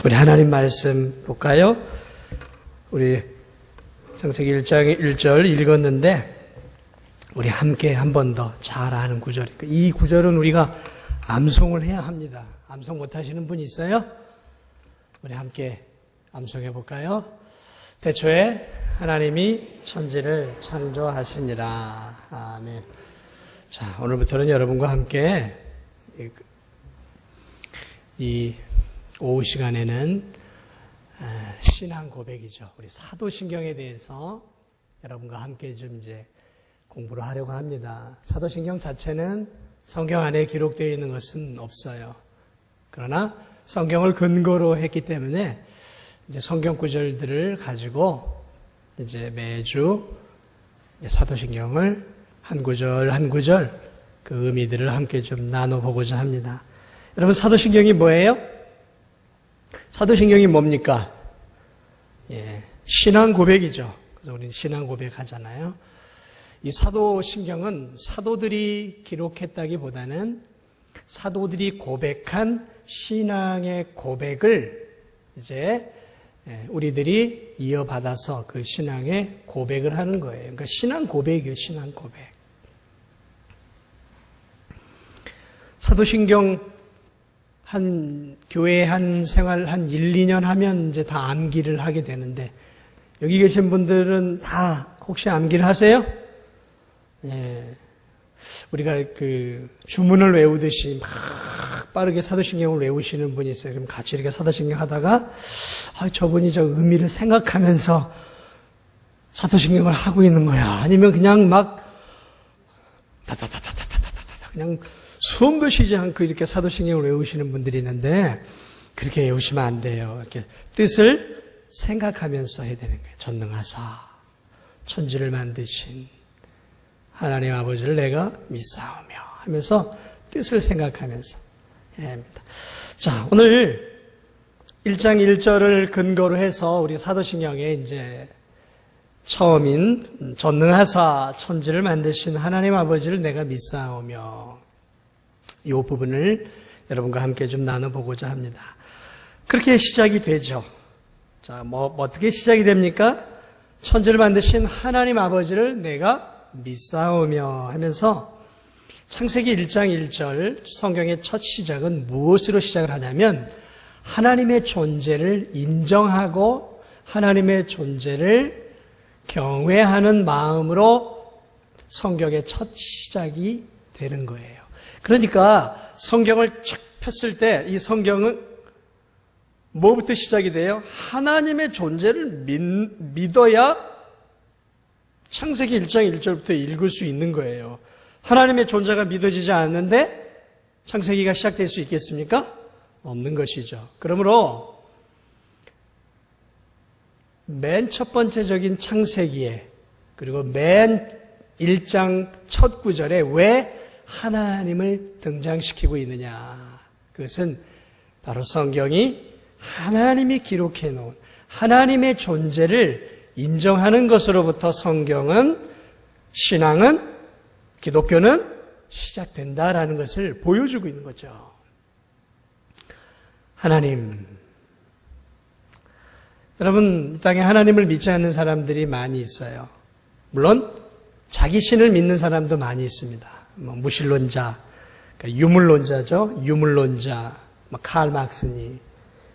우리 하나님 말씀 볼까요? 우리 창세기 1장 1절 읽었는데 우리 함께 한 번 더 잘 아는 구절이니까 이 구절은 우리가 암송을 해야 합니다. 암송 못하시는 분 있어요? 우리 함께 암송해 볼까요? 태초에 하나님이 천지를 창조하시니라. 아멘. 자, 오늘부터는 여러분과 함께 이 오후 시간에는 신앙 고백이죠. 우리 사도신경에 대해서 여러분과 함께 좀 이제 공부를 하려고 합니다. 사도신경 자체는 성경 안에 기록되어 있는 것은 없어요. 그러나 성경을 근거로 했기 때문에 이제 성경 구절들을 가지고 이제 매주 사도신경을 한 구절 한 구절 그 의미들을 함께 좀 나눠보고자 합니다. 여러분, 사도신경이 뭐예요? 사도신경이 뭡니까? 신앙 고백이죠. 그래서 우리는 신앙 고백 하잖아요. 이 사도신경은 사도들이 기록했다기보다는 사도들이 고백한 신앙의 고백을 이제 우리들이 이어받아서 그 신앙의 고백을 하는 거예요. 그러니까 신앙 고백이에요, 신앙 고백. 사도신경 교회 한 생활 한 1, 2년 하면 이제 다 암기를 하게 되는데, 여기 계신 분들은 다 혹시 암기를 하세요? 우리가 그 주문을 외우듯이 막 빠르게 사도신경을 외우시는 분이 있어요. 그럼 같이 이렇게 사도신경 하다가, 저분이 저 의미를 생각하면서 사도신경을 하고 있는 거야. 아니면 그냥 막, 그냥 숨도 쉬지 않고 이렇게 사도신경을 외우시는 분들이 있는데 그렇게 외우시면 안 돼요. 이렇게 뜻을 생각하면서 해야 되는 거예요. 전능하사 천지를 만드신 하나님 아버지를 내가 믿사오며 하면서 뜻을 생각하면서 해야 합니다. 자, 오늘 1장 1절을 근거로 해서 우리 사도신경에 이제 처음인 전능하사 천지를 만드신 하나님 아버지를 내가 믿사오며 이 부분을 여러분과 함께 좀 나눠보고자 합니다. 그렇게 시작이 되죠. 자, 어떻게 시작이 됩니까? 천지를 만드신 하나님 아버지를 내가 믿사오며 하면서 창세기 1장 1절 성경의 첫 시작은 무엇으로 시작을 하냐면 하나님의 존재를 인정하고 하나님의 존재를 경외하는 마음으로 성경의 첫 시작이 되는 거예요. 그러니까 성경을 쫙 폈을 때 이 성경은 뭐부터 시작이 돼요? 하나님의 존재를 믿어야 창세기 1장 1절부터 읽을 수 있는 거예요. 하나님의 존재가 믿어지지 않는데 창세기가 시작될 수 있겠습니까? 없는 것이죠. 그러므로 맨 첫 번째적인 창세기에 그리고 맨 1장 첫 구절에 왜 하나님을 등장시키고 있느냐? 그것은 바로 성경이 하나님이 기록해 놓은 하나님의 존재를 인정하는 것으로부터 성경은, 신앙은, 기독교는 시작된다라는 것을 보여주고 있는 거죠. 하나님. 여러분, 이 땅에 하나님을 믿지 않는 사람들이 많이 있어요. 물론 자기 신을 믿는 사람도 많이 있습니다. 무신론자, 그러니까 유물론자죠. 유물론자, 칼 막스니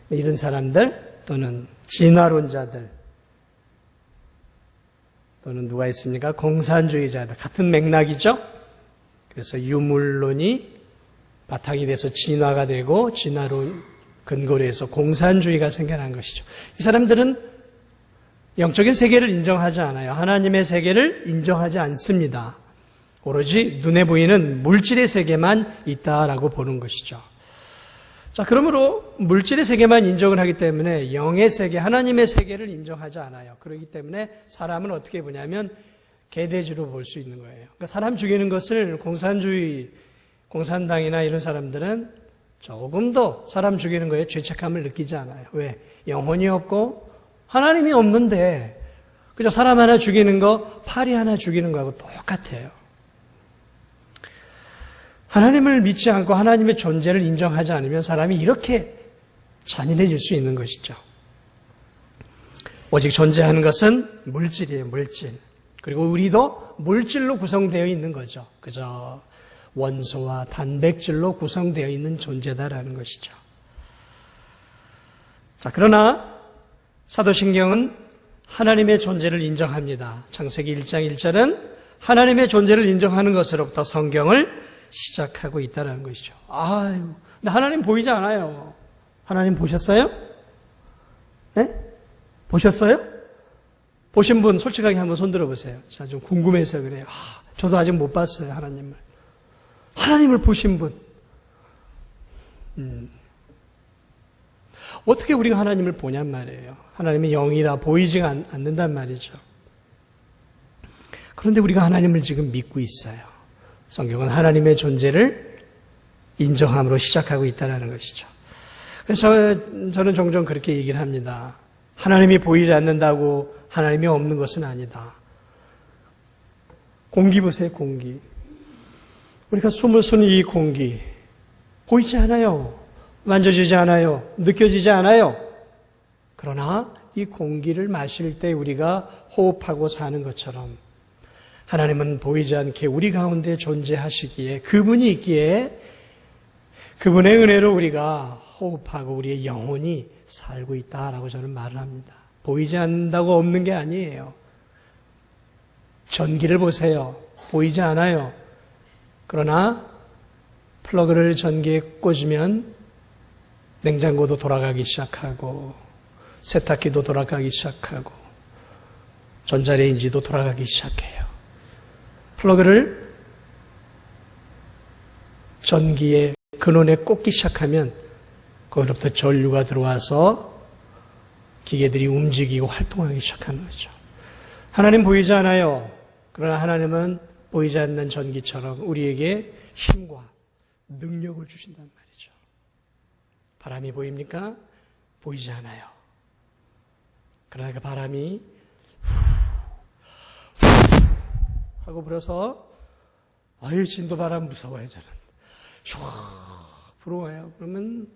이런 사람들, 또는 진화론자들, 또는 누가 있습니까? 공산주의자들, 같은 맥락이죠. 그래서 유물론이 바탕이 돼서 진화가 되고 진화론 근거로 해서 공산주의가 생겨난 것이죠. 이 사람들은 영적인 세계를 인정하지 않아요. 하나님의 세계를 인정하지 않습니다. 오로지 눈에 보이는 물질의 세계만 있다라고 보는 것이죠. 자, 그러므로 물질의 세계만 인정을 하기 때문에 영의 세계, 하나님의 세계를 인정하지 않아요. 그렇기 때문에 사람은 어떻게 보냐면 개돼지로 볼 수 있는 거예요. 그러니까 사람 죽이는 것을 공산당이나 이런 사람들은 조금도 사람 죽이는 거에 죄책감을 느끼지 않아요. 왜? 영혼이 없고 하나님이 없는데 그저 사람 하나 죽이는 거, 파리 하나 죽이는 거하고 똑같아요. 하나님을 믿지 않고 하나님의 존재를 인정하지 않으면 사람이 이렇게 잔인해질 수 있는 것이죠. 오직 존재하는 것은 물질이에요, 물질. 그리고 우리도 물질로 구성되어 있는 거죠. 그저 원소와 단백질로 구성되어 있는 존재다라는 것이죠. 자, 그러나 사도신경은 하나님의 존재를 인정합니다. 창세기 1장 1절은 하나님의 존재를 인정하는 것으로부터 성경을 시작하고 있다는 것이죠. 아유, 근데 하나님 보이지 않아요. 하나님 보셨어요? 네? 보셨어요? 보신 분 솔직하게 한번 손 들어보세요. 자, 좀 궁금해서 그래요. 저도 아직 못 봤어요, 하나님을. 하나님을 보신 분. 어떻게 우리가 하나님을 보냔 말이에요. 하나님의 영이라 보이지 않는단 말이죠. 그런데 우리가 하나님을 지금 믿고 있어요. 성경은 하나님의 존재를 인정함으로 시작하고 있다는 것이죠. 그래서 저는 종종 그렇게 얘기를 합니다. 하나님이 보이지 않는다고 하나님이 없는 것은 아니다. 공기 보세요, 공기. 우리가 숨을 쉬는 이 공기 보이지 않아요. 만져지지 않아요. 느껴지지 않아요. 그러나 이 공기를 마실 때 우리가 호흡하고 사는 것처럼 하나님은 보이지 않게 우리 가운데 존재하시기에 그분이 있기에 그분의 은혜로 우리가 호흡하고 우리의 영혼이 살고 있다라고 저는 말을 합니다. 보이지 않는다고 없는 게 아니에요. 전기를 보세요. 보이지 않아요. 그러나 플러그를 전기에 꽂으면 냉장고도 돌아가기 시작하고 세탁기도 돌아가기 시작하고 전자레인지도 돌아가기 시작해요. 플러그를 전기의 근원에 꽂기 시작하면 거기로부터 전류가 들어와서 기계들이 움직이고 활동하기 시작하는 거죠. 하나님 보이지 않아요. 그러나 하나님은 보이지 않는 전기처럼 우리에게 힘과 능력을 주신단 말이죠. 바람이 보입니까? 보이지 않아요. 그러나 그 바람이 하고 불어서 아유 진도 바람 무서워요 저는. 슉 불어와요. 그러면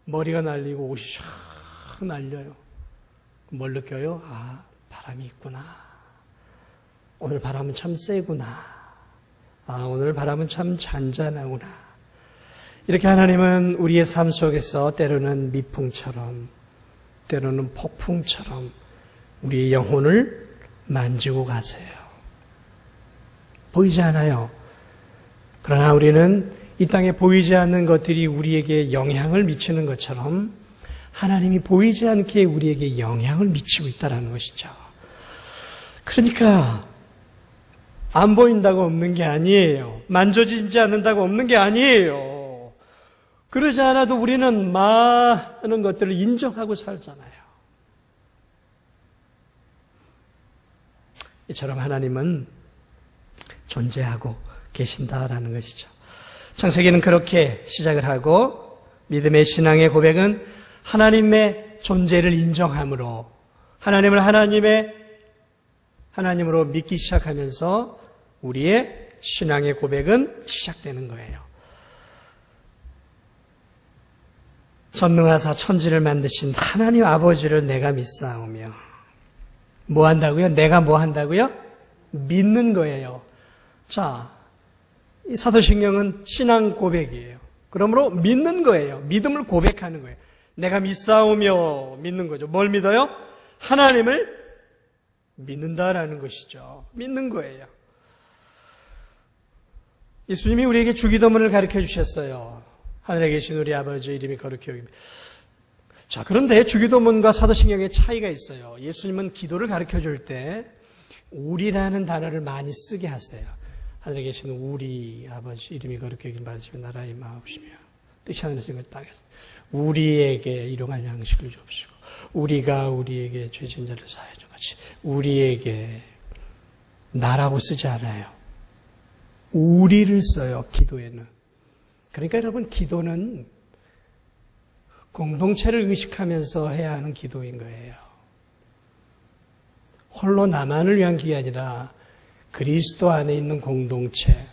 머리가 날리고 옷이 샥 날려요. 뭘 느껴요? 아 바람이 있구나. 오늘 바람은 참 세구나. 아 오늘 바람은 참 잔잔하구나. 이렇게 하나님은 우리의 삶 속에서 때로는 미풍처럼 때로는 폭풍처럼 우리의 영혼을 만지고 가세요. 보이지 않아요. 그러나 우리는 이 땅에 보이지 않는 것들이 우리에게 영향을 미치는 것처럼 하나님이 보이지 않게 우리에게 영향을 미치고 있다는 것이죠. 그러니까 안 보인다고 없는 게 아니에요. 만져지지 않는다고 없는 게 아니에요. 그러지 않아도 우리는 많은 것들을 인정하고 살잖아요. 이처럼 하나님은 존재하고 계신다라는 것이죠. 창세기는 그렇게 시작을 하고 믿음의 신앙의 고백은 하나님의 존재를 인정함으로 하나님을 하나님으로 믿기 시작하면서 우리의 신앙의 고백은 시작되는 거예요. 전능하사 천지를 만드신 하나님 아버지를 내가 믿사오며 뭐 한다고요? 내가 뭐 한다고요? 믿는 거예요. 자, 이 사도신경은 신앙 고백이에요. 그러므로 믿는 거예요. 믿음을 고백하는 거예요. 내가 믿사오며 믿는 거죠. 뭘 믿어요? 하나님을 믿는다라는 것이죠. 믿는 거예요. 예수님이 우리에게 주기도문을 가르쳐 주셨어요. 하늘에 계신 우리 아버지 이름이 거룩히 여김. 자, 그런데 주기도문과 사도신경의 차이가 있어요. 예수님은 기도를 가르쳐 줄 때 우리라는 단어를 많이 쓰게 하세요. 하늘에 계신 우리 아버지 이름이 거룩히 여김 받으시며 나라의 마옵시며 뜻이 하늘에서 땅에서 우리에게 일용할 양식을 주옵시고 우리가 우리에게 죄진 자를 사하여 주 같이 우리에게 나라고 쓰지 않아요. 우리를 써요. 기도에는. 그러니까 여러분 기도는 공동체를 의식하면서 해야 하는 기도인 거예요. 홀로 나만을 위한 게 아니라 그리스도 안에 있는 공동체,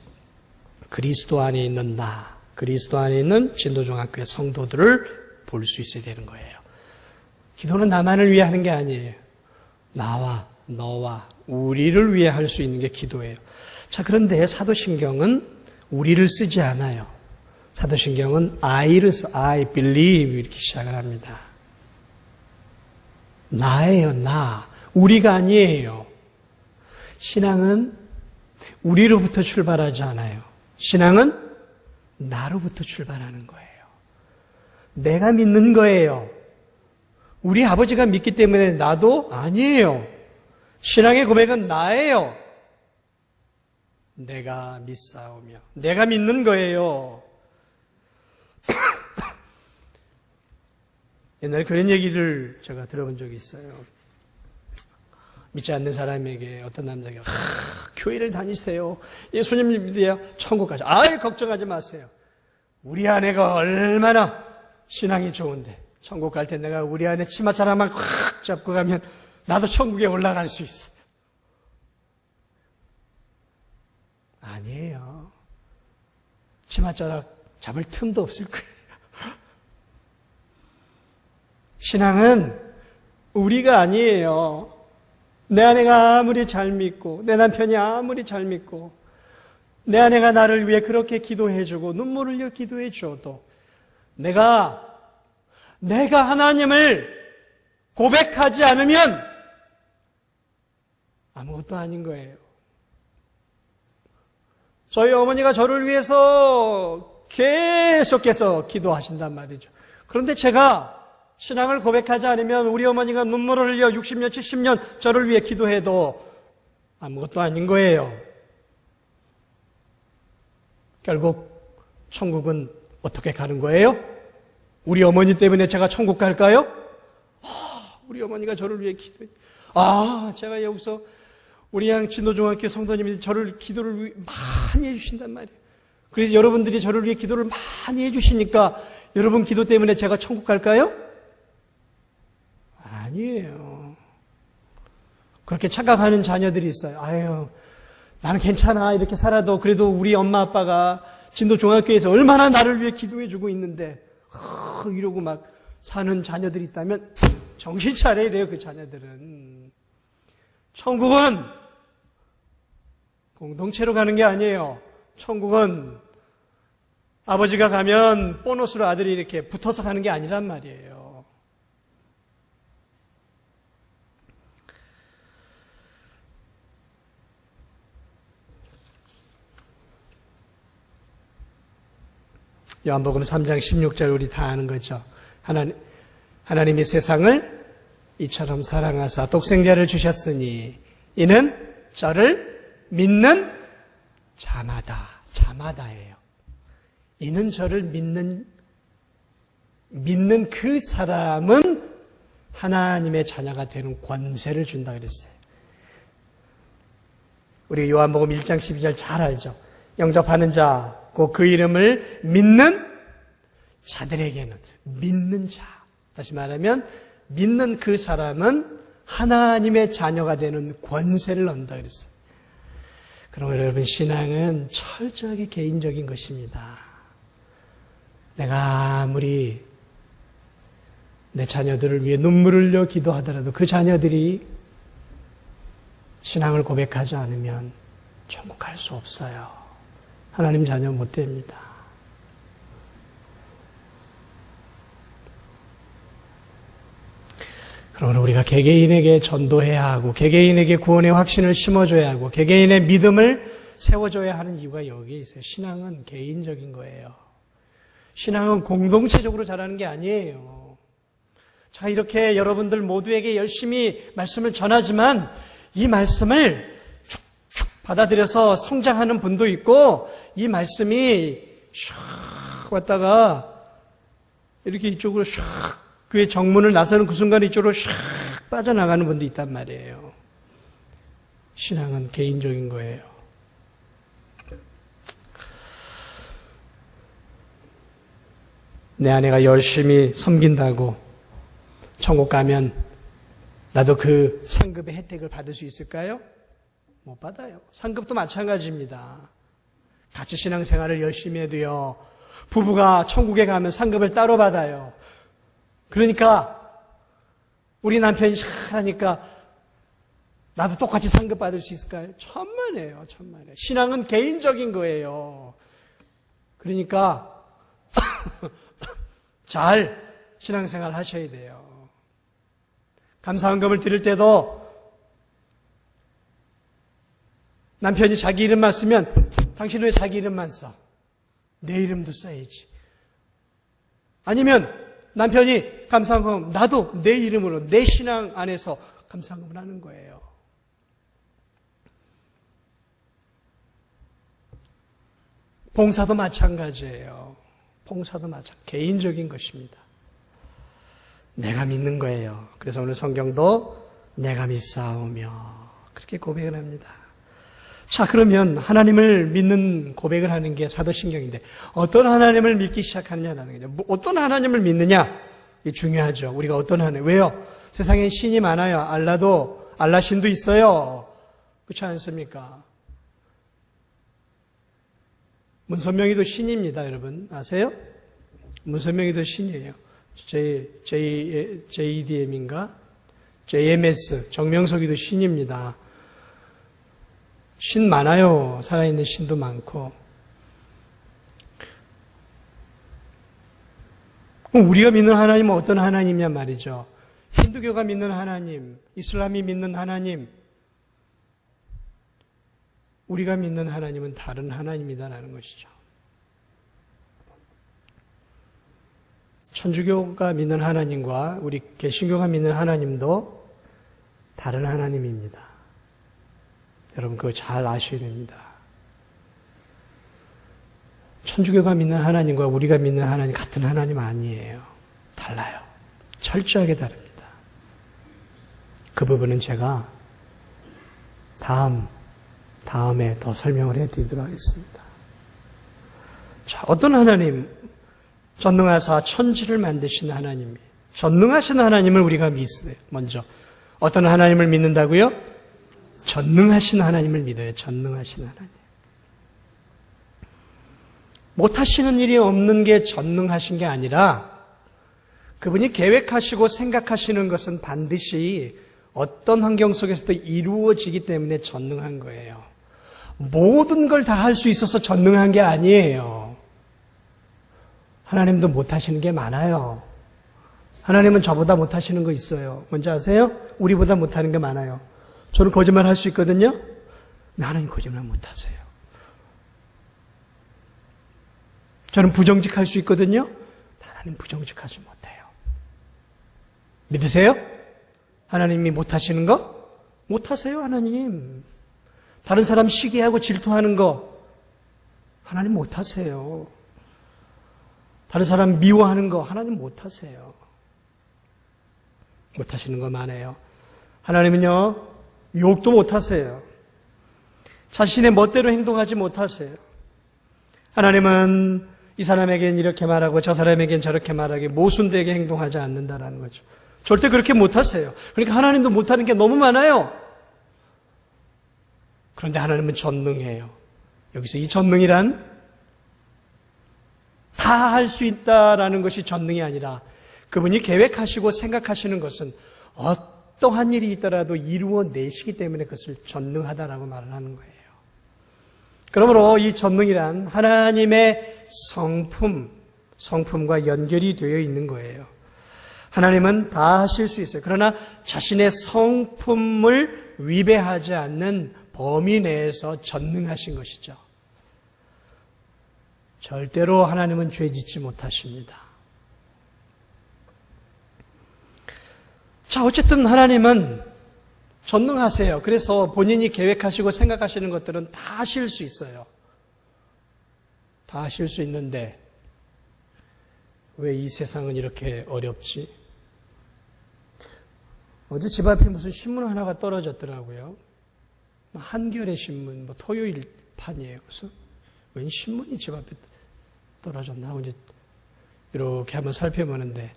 그리스도 안에 있는 나, 그리스도 안에 있는 진도중학교의 성도들을 볼 수 있어야 되는 거예요. 기도는 나만을 위해 하는 게 아니에요. 나와 너와 우리를 위해 할 수 있는 게 기도예요. 자, 그런데 사도신경은 우리를 쓰지 않아요. 사도신경은 I를 써. I believe 이렇게 시작을 합니다. 나예요, 나. 우리가 아니에요. 신앙은 우리로부터 출발하지 않아요. 신앙은 나로부터 출발하는 거예요. 내가 믿는 거예요. 우리 아버지가 믿기 때문에 나도 아니에요. 신앙의 고백은 나예요. 내가 믿사오며 내가 믿는 거예요. 옛날에 그런 얘기를 제가 들어본 적이 있어요. 믿지 않는 사람에게 어떤 남자가 교회를 다니세요. 예수님을 믿어야 천국 가죠. 아이 걱정하지 마세요. 우리 아내가 얼마나 신앙이 좋은데 천국 갈 때 내가 우리 아내 치마자락만 꽉 잡고 가면 나도 천국에 올라갈 수 있어요. 아니에요. 치마자락 잡을 틈도 없을 거예요. 신앙은 우리가 아니에요. 내 아내가 아무리 잘 믿고 내 남편이 아무리 잘 믿고 내 아내가 나를 위해 그렇게 기도해주고 눈물을 흘려 기도해줘도 내가 하나님을 고백하지 않으면 아무것도 아닌 거예요. 저희 어머니가 저를 위해서 계속해서 기도하신단 말이죠. 그런데 제가 신앙을 고백하지 않으면 우리 어머니가 눈물을 흘려 60년, 70년 저를 위해 기도해도 아무것도 아닌 거예요. 결국 천국은 어떻게 가는 거예요? 우리 어머니 때문에 제가 천국 갈까요? 우리 어머니가 저를 위해 기도해. 제가 여기서 우리 진도중학교 성도님이 저를 기도를 많이 해주신단 말이에요. 그래서 여러분들이 저를 위해 기도를 많이 해주시니까 여러분 기도 때문에 제가 천국 갈까요? 아니에요. 그렇게 착각하는 자녀들이 있어요. 아유, 나는 괜찮아. 이렇게 살아도 그래도 우리 엄마 아빠가 진도중학교에서 얼마나 나를 위해 기도해주고 있는데 이러고 막 사는 자녀들이 있다면 정신 차려야 돼요. 그 자녀들은. 천국은 공동체로 가는 게 아니에요. 천국은 아버지가 가면 보너스로 아들이 이렇게 붙어서 가는 게 아니란 말이에요. 요한복음 3장 16절 우리 다 아는 거죠. 하나님이 세상을 이처럼 사랑하사 독생자를 주셨으니 이는 저를 믿는 자마다예요. 이는 저를 믿는 그 사람은 하나님의 자녀가 되는 권세를 준다 그랬어요. 우리 요한복음 1장 12절 잘 알죠. 영접하는 자, 그 이름을 믿는 자들에게는 믿는 자. 다시 말하면 믿는 그 사람은 하나님의 자녀가 되는 권세를 얻는다 그랬어요. 그러면 여러분 신앙은 철저하게 개인적인 것입니다. 내가 아무리 내 자녀들을 위해 눈물을 흘려 기도하더라도 그 자녀들이 신앙을 고백하지 않으면 천국 갈 수 없어요. 하나님 자녀 못 됩니다. 그러므로 우리가 개개인에게 전도해야 하고 개개인에게 구원의 확신을 심어줘야 하고 개개인의 믿음을 세워줘야 하는 이유가 여기에 있어요. 신앙은 개인적인 거예요. 신앙은 공동체적으로 자라는 게 아니에요. 자, 이렇게 여러분들 모두에게 열심히 말씀을 전하지만 이 말씀을 축축 받아들여서 성장하는 분도 있고 이 말씀이 샥 왔다가 이렇게 이쪽으로 샥 그의 정문을 나서는 그 순간에 이쪽으로 샥 빠져나가는 분도 있단 말이에요. 신앙은 개인적인 거예요. 내 아내가 열심히 섬긴다고 천국 가면 나도 그 상급의 혜택을 받을 수 있을까요? 못 받아요. 상급도 마찬가지입니다. 같이 신앙생활을 열심히 해도요. 부부가 천국에 가면 상급을 따로 받아요. 그러니까 우리 남편이 잘하니까 나도 똑같이 상급받을 수 있을까요? 천만에요, 천만에. 신앙은 개인적인 거예요. 그러니까 잘 신앙생활 하셔야 돼요. 감사헌금을 드릴 때도 남편이 자기 이름만 쓰면 당신 왜 자기 이름만 써? 내 이름도 써야지. 아니면 남편이 감사헌금, 나도 내 이름으로 내 신앙 안에서 감사헌금을 하는 거예요. 봉사도 마찬가지예요. 봉사도 개인적인 것입니다. 내가 믿는 거예요. 그래서 오늘 성경도 내가 믿사오며 그렇게 고백을 합니다. 자, 그러면 하나님을 믿는 고백을 하는 게 사도신경인데 어떤 하나님을 믿기 시작하느냐라는 거죠. 어떤 하나님을 믿느냐? 이게 중요하죠. 우리가 어떤 하나님. 왜요? 세상에 신이 많아요. 알라신도 있어요. 그렇지 않습니까? 문선명이도 신입니다, 여러분. 아세요? 문선명이도 신이에요. JDM인가? JMS, 정명석이도 신입니다. 신 많아요. 살아있는 신도 많고. 그럼 우리가 믿는 하나님은 어떤 하나님이냐 말이죠. 힌두교가 믿는 하나님, 이슬람이 믿는 하나님, 우리가 믿는 하나님은 다른 하나님이다라는 것이죠. 천주교가 믿는 하나님과 우리 개신교가 믿는 하나님도 다른 하나님입니다. 여러분 그거 잘 아셔야 됩니다. 천주교가 믿는 하나님과 우리가 믿는 하나님 같은 하나님 아니에요. 달라요. 철저하게 다릅니다. 그 부분은 제가 다음에 더 설명을 해드리도록 하겠습니다. 자, 어떤 하나님? 전능하사 천지를 만드신 하나님이 전능하신 하나님을 우리가 믿어요. 먼저 어떤 하나님을 믿는다고요? 전능하신 하나님을 믿어요. 전능하신 하나님. 못하시는 일이 없는 게 전능하신 게 아니라 그분이 계획하시고 생각하시는 것은 반드시 어떤 환경 속에서도 이루어지기 때문에 전능한 거예요. 모든 걸 다 할 수 있어서 전능한 게 아니에요. 하나님도 못하시는 게 많아요. 하나님은 저보다 못하시는 거 있어요. 뭔지 아세요? 우리보다 못하는 게 많아요. 저는 거짓말 할 수 있거든요. 근데 하나님 거짓말 못하세요. 저는 부정직할 수 있거든요. 하나님 부정직하지 못해요. 믿으세요? 하나님이 못하시는 거? 못하세요, 하나님. 다른 사람 시기하고 질투하는 거 하나님 못하세요. 다른 사람 미워하는 거 하나님 못하세요. 못하시는 거 많아요. 하나님은요, 욕도 못하세요. 자신의 멋대로 행동하지 못하세요. 하나님은 이 사람에겐 이렇게 말하고 저 사람에겐 저렇게 말하기 모순되게 행동하지 않는다라는 거죠. 절대 그렇게 못하세요. 그러니까 하나님도 못하는 게 너무 많아요. 그런데 하나님은 전능해요. 여기서 이 전능이란 다 할 수 있다라는 것이 전능이 아니라 그분이 계획하시고 생각하시는 것은 어떠한 일이 있더라도 이루어내시기 때문에 그것을 전능하다라고 말을 하는 거예요. 그러므로 이 전능이란 하나님의 성품과 연결이 되어 있는 거예요. 하나님은 다 하실 수 있어요. 그러나 자신의 성품을 위배하지 않는 범위 내에서 전능하신 것이죠. 절대로 하나님은 죄 짓지 못하십니다. 자, 어쨌든 하나님은 전능하세요. 그래서 본인이 계획하시고 생각하시는 것들은 다 하실 수 있어요. 다 하실 수 있는데 왜 이 세상은 이렇게 어렵지? 어제 집 앞에 무슨 신문 하나가 떨어졌더라고요. 한겨레 신문, 토요일 판이에요. 그래서 웬 신문이 집 앞에 떨어졌나 하고 이제 이렇게 한번 살펴보는데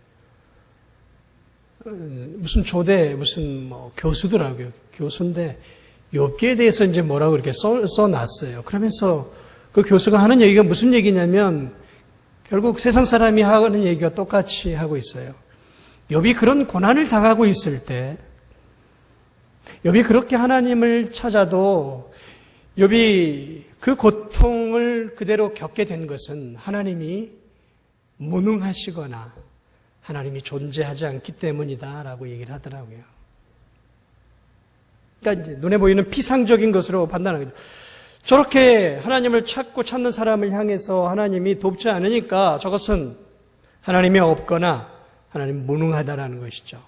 무슨 교수더라고요. 교수인데 욥기에 대해서 이제 뭐라고 이렇게 써놨어요. 그러면서 그 교수가 하는 얘기가 무슨 얘기냐면 결국 세상 사람이 하는 얘기가 똑같이 하고 있어요. 욥이 그런 고난을 당하고 있을 때, 욥이 그렇게 하나님을 찾아도 욥이 그 고통을 그대로 겪게 된 것은 하나님이 무능하시거나 하나님이 존재하지 않기 때문이다라고 얘기를 하더라고요. 그러니까 이제 눈에 보이는 피상적인 것으로 판단하는 거죠. 저렇게 하나님을 찾는 사람을 향해서 하나님이 돕지 않으니까 저것은 하나님이 없거나 하나님 무능하다라는 것이죠.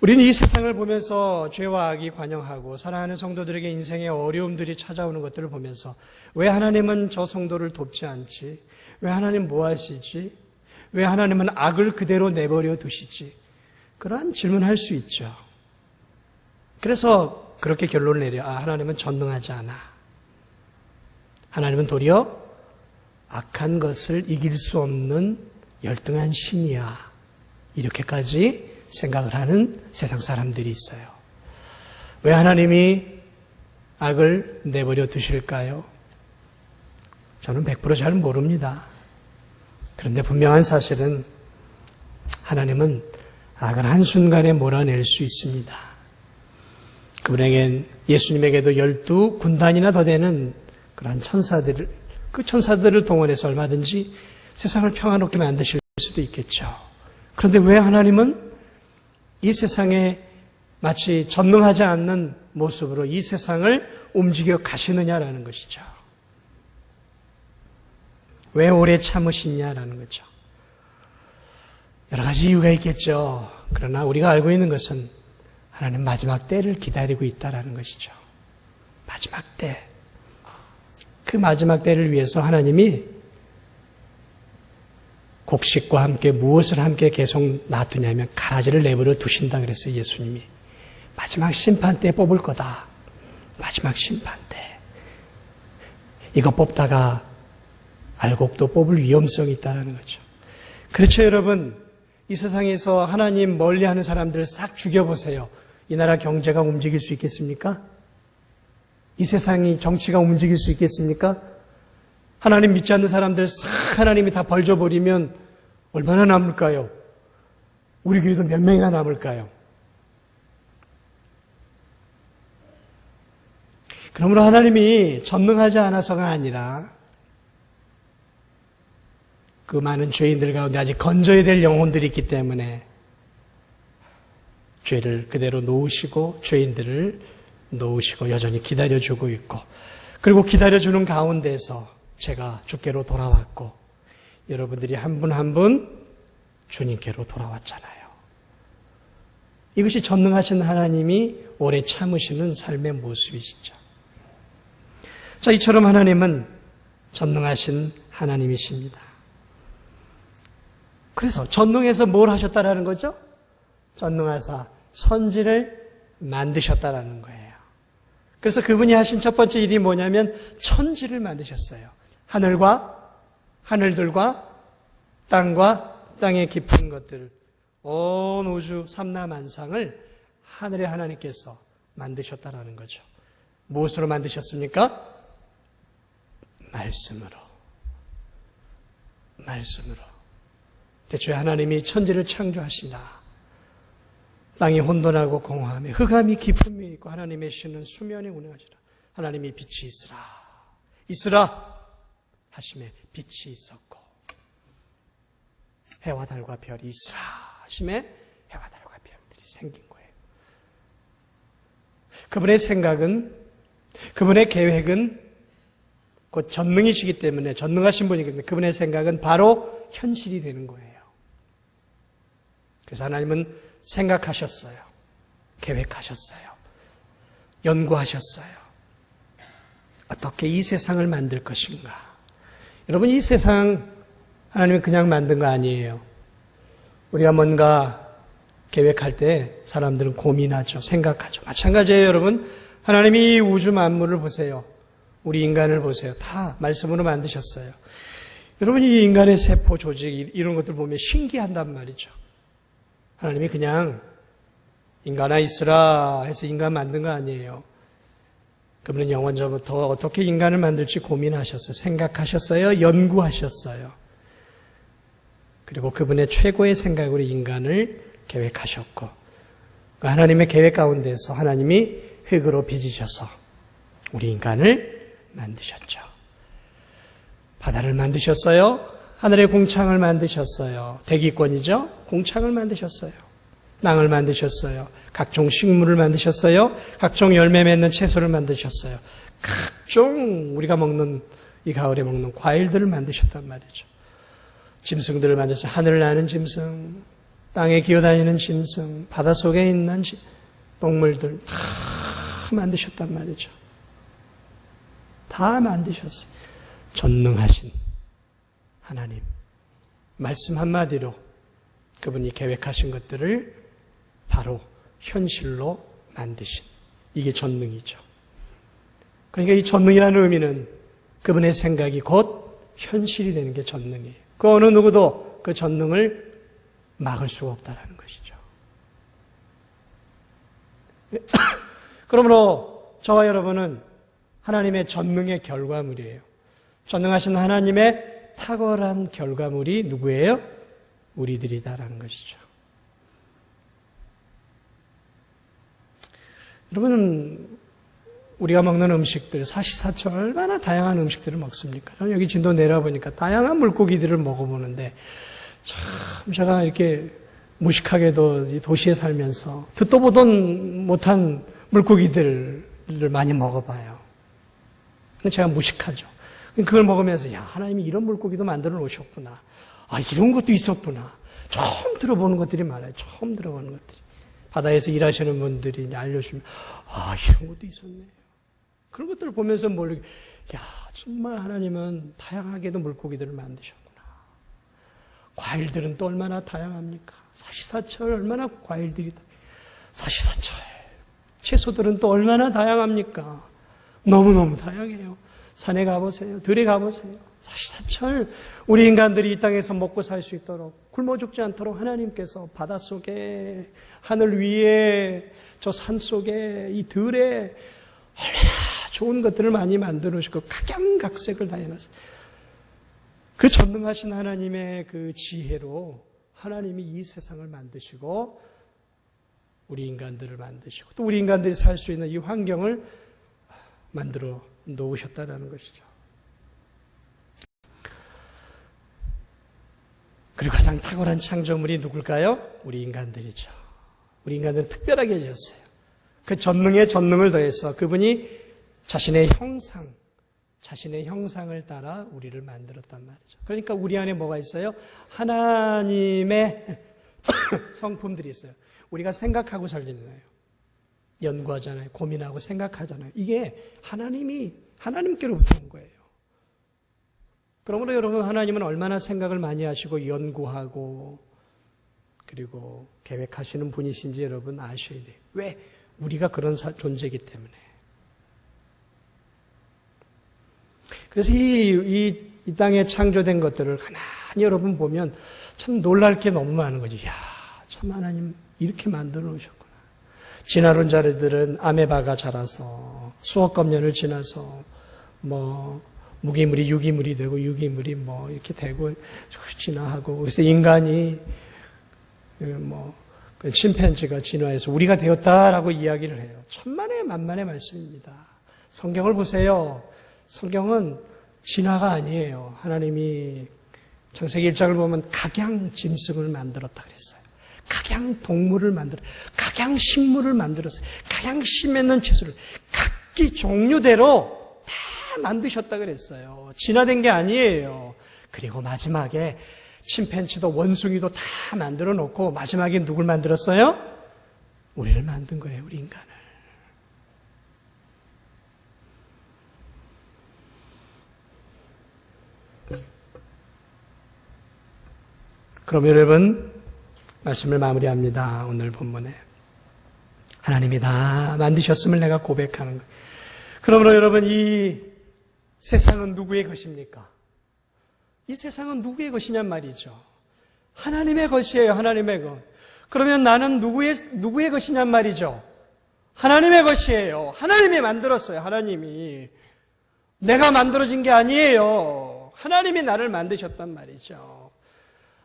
우리는 이 세상을 보면서 죄와 악이 관영하고 사랑하는 성도들에게 인생의 어려움들이 찾아오는 것들을 보면서 왜 하나님은 저 성도를 돕지 않지? 왜 하나님 뭐 하시지? 왜 하나님은 악을 그대로 내버려 두시지? 그러한 질문할 수 있죠. 그래서 그렇게 결론을 내려 하나님은 전능하지 않아. 하나님은 도리어 악한 것을 이길 수 없는 열등한 신이야. 이렇게까지 생각을 하는 세상 사람들이 있어요. 왜 하나님이 악을 내버려 두실까요? 저는 100% 잘 모릅니다. 그런데 분명한 사실은 하나님은 악을 한순간에 몰아낼 수 있습니다. 그분에겐 예수님에게도 12군단이나 더 되는 그러한 그 천사들을 동원해서 얼마든지 세상을 평화롭게 만드실 수도 있겠죠. 그런데 왜 하나님은 이 세상에 마치 전능하지 않는 모습으로 이 세상을 움직여 가시느냐라는 것이죠. 왜 오래 참으시냐라는 거죠. 여러 가지 이유가 있겠죠. 그러나 우리가 알고 있는 것은 하나님 마지막 때를 기다리고 있다라는 것이죠. 마지막 때. 그 마지막 때를 위해서 하나님이 곡식과 함께 무엇을 함께 계속 놔두냐면 가라지를 내버려 두신다 그랬어요. 예수님이. 마지막 심판 때 뽑을 거다. 마지막 심판 때. 이거 뽑다가 알곡 또 뽑을 위험성이 있다는 거죠. 그렇죠, 여러분. 이 세상에서 하나님 멀리하는 사람들을 싹 죽여보세요. 이 나라 경제가 움직일 수 있겠습니까? 이 세상이 정치가 움직일 수 있겠습니까? 하나님 믿지 않는 사람들 싹 하나님이 다 벌줘버리면 얼마나 남을까요? 우리 교회도 몇 명이나 남을까요? 그러므로 하나님이 전능하지 않아서가 아니라 그 많은 죄인들 가운데 아직 건져야 될 영혼들이 있기 때문에 죄를 그대로 놓으시고 죄인들을 놓으시고 여전히 기다려주고 있고, 그리고 기다려주는 가운데서 제가 주께로 돌아왔고 여러분들이 한 분 한 분 주님께로 돌아왔잖아요. 이것이 전능하신 하나님이 오래 참으시는 삶의 모습이시죠. 자, 이처럼 하나님은 전능하신 하나님이십니다. 그래서 전능해서 뭘 하셨다라는 거죠? 전능하사 선지를 만드셨다라는 거예요. 그래서 그분이 하신 첫 번째 일이 뭐냐면 천지를 만드셨어요. 하늘들과 땅과 땅의 깊은 것들, 온 우주 삼라만상을 하늘의 하나님께서 만드셨다라는 거죠. 무엇으로 만드셨습니까? 말씀으로. 대초에 하나님이 천지를 창조하시나 땅이 혼돈하고 공허함에 흑암이 깊음이 있고 하나님의 신은 수면에 운행하시라. 하나님이 빛이 있으라 하심에 빛이 있었고, 해와 달과 별이 있으라 하심에 해와 달과 별들이 생긴 거예요. 그분의 생각은, 그분의 계획은 곧 전능이시기 때문에, 전능하신 분이기 때문에 그분의 생각은 바로 현실이 되는 거예요. 그래서 하나님은 생각하셨어요. 계획하셨어요. 연구하셨어요. 어떻게 이 세상을 만들 것인가. 여러분, 이 세상 하나님이 그냥 만든 거 아니에요. 우리가 뭔가 계획할 때 사람들은 고민하죠. 생각하죠. 마찬가지예요, 여러분. 하나님이 이 우주 만물을 보세요. 우리 인간을 보세요. 다 말씀으로 만드셨어요. 여러분, 이 인간의 세포 조직 이런 것들 보면 신기한단 말이죠. 하나님이 그냥 인간아 있으라 해서 인간 만든 거 아니에요. 그분은 영원 전부터 어떻게 인간을 만들지 고민하셨어요. 생각하셨어요. 연구하셨어요. 그리고 그분의 최고의 생각으로 인간을 계획하셨고, 하나님의 계획 가운데서 하나님이 흙으로 빚으셔서 우리 인간을 만드셨죠. 바다를 만드셨어요. 하늘의 공창을 만드셨어요. 대기권이죠. 공창을 만드셨어요. 땅을 만드셨어요. 각종 식물을 만드셨어요. 각종 열매 맺는 채소를 만드셨어요. 각종 우리가 먹는, 이 가을에 먹는 과일들을 만드셨단 말이죠. 짐승들을 만드셔서 하늘을 나는 짐승, 땅에 기어다니는 짐승, 바닷속에 있는 동물들 다 만드셨단 말이죠. 다 만드셨어요. 전능하신 하나님, 말씀 한마디로 그분이 계획하신 것들을 바로 현실로 만드신, 이게 전능이죠. 그러니까 이 전능이라는 의미는 그분의 생각이 곧 현실이 되는 게 전능이에요. 그 어느 누구도 그 전능을 막을 수가 없다는 것이죠. 그러므로 저와 여러분은 하나님의 전능의 결과물이에요. 전능하신 하나님의 탁월한 결과물이 누구예요? 우리들이다라는 것이죠. 여러분, 우리가 먹는 음식들, 사시사철 얼마나 다양한 음식들을 먹습니까? 저는 여기 진도 내려보니까 다양한 물고기들을 먹어보는데, 참 제가 이렇게 무식하게도 도시에 살면서 듣도 보던 못한 물고기들을 많이 먹어봐요. 제가 무식하죠. 그걸 먹으면서, 야, 하나님이 이런 물고기도 만들어 놓으셨구나. 아, 이런 것도 있었구나. 처음 들어보는 것들이 많아요. 처음 들어보는 것들이. 바다에서 일하시는 분들이 알려주면, 아, 이런 것도 있었네요. 그런 것들을 보면서 모르게, 야, 정말 하나님은 다양하게도 물고기들을 만드셨구나. 과일들은 또 얼마나 다양합니까? 사시사철 얼마나 과일들이, 사시사철. 채소들은 또 얼마나 다양합니까? 너무너무 다양해요. 산에 가보세요. 들에 가보세요. 사시사철 우리 인간들이 이 땅에서 먹고 살 수 있도록, 굶어 죽지 않도록 하나님께서 바닷속에, 하늘 위에, 저 산속에, 이 들에 얼마나 좋은 것들을 많이 만들어 주시고 각양각색을 다 해놨어요. 그 전능하신 하나님의 그 지혜로 하나님이 이 세상을 만드시고 우리 인간들을 만드시고 또 우리 인간들이 살 수 있는 이 환경을 만들어 놓으셨다는 것이죠. 그리고 가장 탁월한 창조물이 누굴까요? 우리 인간들이죠. 우리 인간들은 특별하게 지었어요. 그 전능에 전능을 더해서 그분이 자신의 형상을 따라 우리를 만들었단 말이죠. 그러니까 우리 안에 뭐가 있어요? 하나님의 성품들이 있어요. 우리가 생각하고 살잖아요. 연구하잖아요. 고민하고 생각하잖아요. 이게 하나님께로부터 온 거예요. 그러므로 여러분, 하나님은 얼마나 생각을 많이 하시고 연구하고 그리고 계획하시는 분이신지 여러분 아셔야 돼요. 왜? 우리가 그런 존재이기 때문에. 그래서 이 땅에 창조된 것들을 가만히 여러분 보면 참 놀랄 게 너무 많은 거죠. 이야, 참 하나님 이렇게 만들어 놓으셨구나. 진화론 자들은 아메바가 자라서 수억 검년을 지나서 무기물이 유기물이 되고 유기물이 이렇게 되고 진화하고, 그래서 인간이 그 침팬지가 진화해서 우리가 되었다라고 이야기를 해요. 천만의 만만의 말씀입니다. 성경을 보세요. 성경은 진화가 아니에요. 하나님이 창세기 1장을 보면 각양 짐승을 만들었다 그랬어요. 각양 동물을 각양 식물을 만들었어요. 각양 씨 맺는 채소를 각기 종류대로 다 만드셨다 그랬어요. 진화된 게 아니에요. 그리고 마지막에 침팬지도 원숭이도 다 만들어 놓고 마지막에 누굴 만들었어요? 우리를 만든 거예요. 우리 인간을. 그럼 여러분, 말씀을 마무리합니다. 오늘 본문에. 하나님이 다 만드셨음을 내가 고백하는 거예요. 그러므로 여러분, 이 세상은 누구의 것입니까? 이 세상은 누구의 것이냔 말이죠. 하나님의 것이에요. 하나님의 것. 그러면 나는 누구의 것이냔 말이죠. 하나님의 것이에요. 하나님이 만들었어요. 하나님이. 내가 만들어진 게 아니에요. 하나님이 나를 만드셨단 말이죠.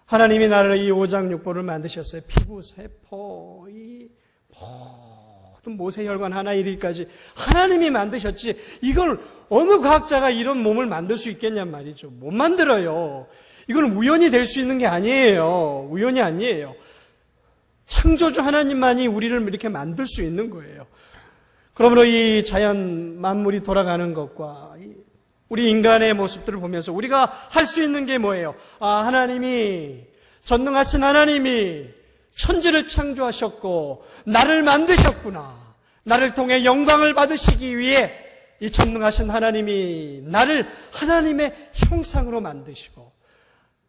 하나님이 나를 이 오장육부를 만드셨어요. 피부, 세포, 이 모든 모세혈관 하나 이르기까지 하나님이 만드셨지. 이걸 어느 과학자가 이런 몸을 만들 수 있겠냔 말이죠. 못 만들어요. 이건 우연히 될 수 있는 게 아니에요. 우연이 아니에요. 창조주 하나님만이 우리를 이렇게 만들 수 있는 거예요. 그러므로 이 자연 만물이 돌아가는 것과 우리 인간의 모습들을 보면서 우리가 할 수 있는 게 뭐예요? 하나님이, 전능하신 하나님이 천지를 창조하셨고 나를 만드셨구나. 나를 통해 영광을 받으시기 위해 이 전능하신 하나님이 나를 하나님의 형상으로 만드시고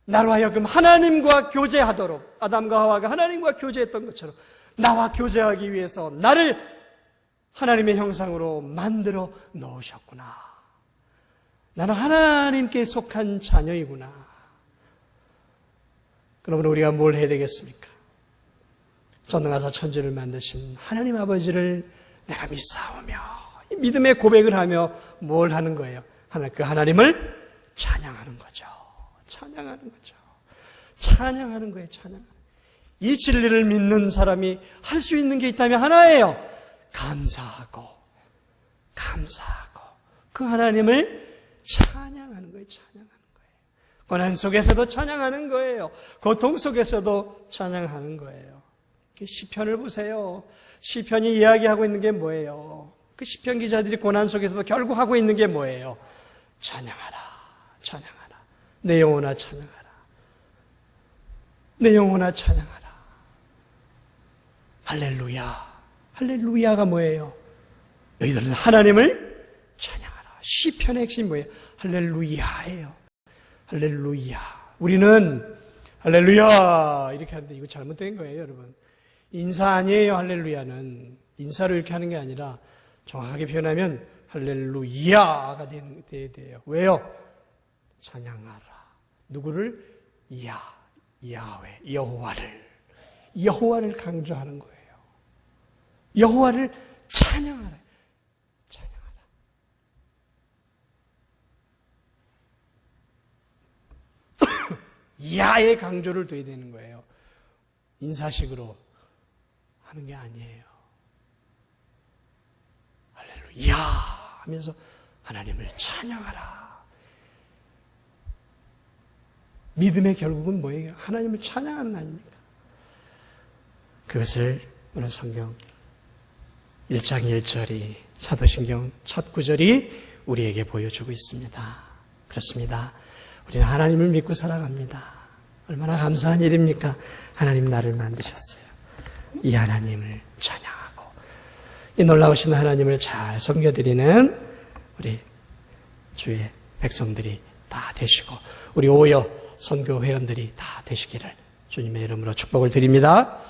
나로 하여금 하나님과 교제하도록, 아담과 하와가 하나님과 교제했던 것처럼 나와 교제하기 위해서 나를 하나님의 형상으로 만들어 놓으셨구나. 나는 하나님께 속한 자녀이구나. 그러면 우리가 뭘 해야 되겠습니까? 전능하사 천지를 만드신 하나님 아버지를 내가 믿사오며 믿음의 고백을 하며 뭘 하는 거예요? 그 하나님을 찬양하는 거죠. 찬양하는 거죠. 찬양하는 거예요. 찬양. 이 진리를 믿는 사람이 할 수 있는 게 있다면 하나예요. 감사하고 그 하나님을 찬양하는 거예요. 찬양하는 거예요. 고난 속에서도 찬양하는 거예요. 고통 속에서도 찬양하는 거예요. 시편을 보세요. 시편이 이야기하고 있는 게 뭐예요? 그 시편 기자들이 고난 속에서도 결국 하고 있는 게 뭐예요? 찬양하라, 찬양하라. 내 영혼아 찬양하라. 내 영혼아 찬양하라. 할렐루야. 할렐루야가 뭐예요? 너희들은 하나님을 찬양하라. 시편의 핵심이 뭐예요? 할렐루야예요. 할렐루야. 우리는 할렐루야 이렇게 하는데 이거 잘못된 거예요, 여러분. 인사 아니에요, 할렐루야는. 인사로 이렇게 하는 게 아니라 정확하게 표현하면 할렐루야가 돼야 돼요. 왜요? 찬양하라. 누구를? 야훼, 여호와를 강조하는 거예요. 여호와를 찬양하라. 찬양하라. 야의 강조를 둬야 되는 거예요. 인사식으로 하는 게 아니에요. 할렐루야 하면서 하나님을 찬양하라. 믿음의 결국은 뭐예요? 하나님을 찬양하는 아닙니까? 그것을 오늘 성경 1장 1절이 사도신경 첫 구절이 우리에게 보여주고 있습니다. 그렇습니다. 우리는 하나님을 믿고 살아갑니다. 얼마나 감사한 일입니까? 하나님 나를 만드셨어요. 이 하나님을 찬양하고 이 놀라우신 하나님을 잘 섬겨드리는 우리 주의 백성들이 다 되시고 우리 오여 선교 회원들이 다 되시기를 주님의 이름으로 축복을 드립니다.